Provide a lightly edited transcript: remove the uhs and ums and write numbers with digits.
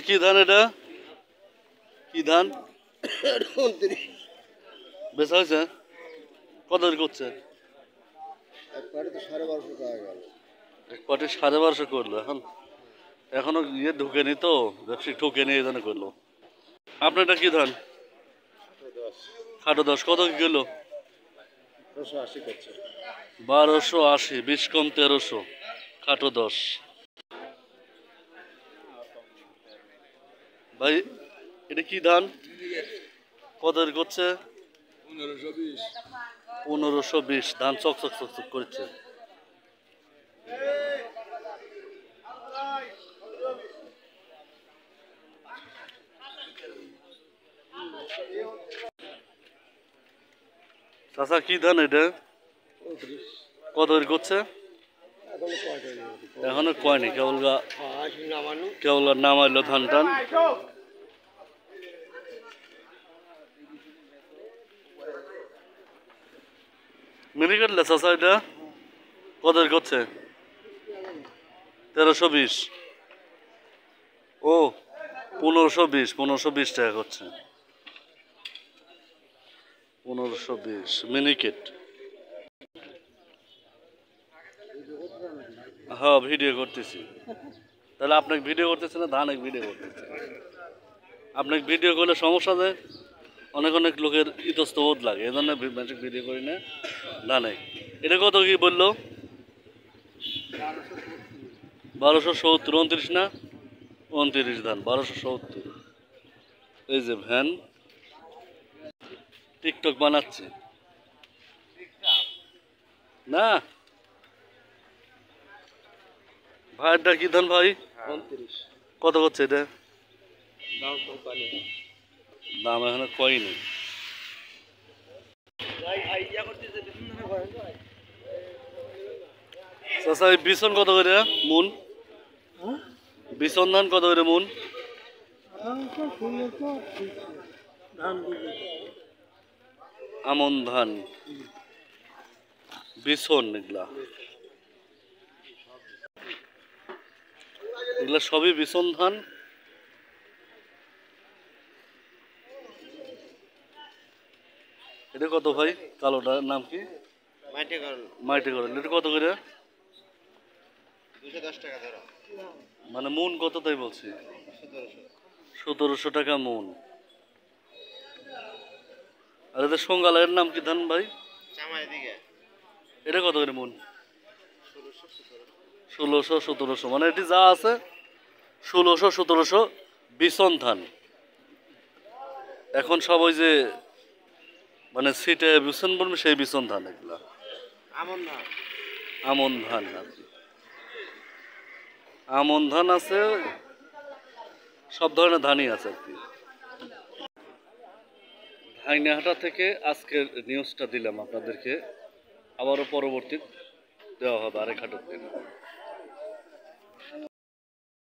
কি ধান এটা? কি ধান? 29। বেচা হয়েছে? কত করছে? এক পাটে তো 1250 টাকা গেল। এক পাটে 1250 করলো। এখনো ইয়ে ঢুকেনি তো, ব্যবসায়িক ঢুকেনি, এই জন্য করলো। আপনার এটা কি ধান? খাটো 10 কত কি কিলো? 1280 করছে। 1280, 20 কম 1300, খাটো 10। ভাই এটা কি ধান? কত করছে? 1520। 1520। ধান চকচক চকচক করছে। চাচা কি ধান এটা? কত করছে? এখনো কয়নি, কেবল নামাইলো ধান টান। মিনি কাটলে চাচা এটা কত করছে? 1320। ও 1520 টাকা করছে। 1520 মিনিকেট। হ্যাঁ ভিডিও করতেছি। তাহলে আপনাকে ভিডিও করতেছে না, ধান ভিডিও করতেছে। আপনাকে ভিডিও করলে সমস্যা দেয়, অনেক অনেক লোকের ইতস্তবোধ লাগে, এই জন্য ভিডিও করি না। ধানে এটা কত কি বললো? 1270। 29 না? 29 ধান 1270। এই যে ভ্যান টিকটক বানাচ্ছে না। ভাইটা কি ধান ভাই? 29। কত করছে এটা? দাম কোম্পানি। দাম এখনো কয়নি। চাচা এই বিছন কত করে মুন? বিছন ধান কত করে মুন? আমন ধান বিছন, এগুলা এগুলা সবই বিছন ধান। এটা কত ভাই? কালোটার নাম কি? মাইটে করেন। এটা কত করে? 210 টাকা ধরো। মানে মুন কত তাই বলছি? 1700 টাকা মুন। আর এদের সংগালের নাম কি ধান ভাই? এটা কত করে মুন? 1600 1700। মানে এটি যা আছে 1600 1700 বিছন ধান। এখন সব ওই যে মানে সিটে বিছন বলবে সেই বিছন ধান এগুলা। আমন ধান আর কি। আমন ধান আছে, সব ধরনের ধানই আছে আর কি। ধাইনাহাটা থেকে আজকের নিউজটা দিলাম আপনাদেরকে। আবারও পরবর্তী দেওয়া হবে আরেক হাটের দিন।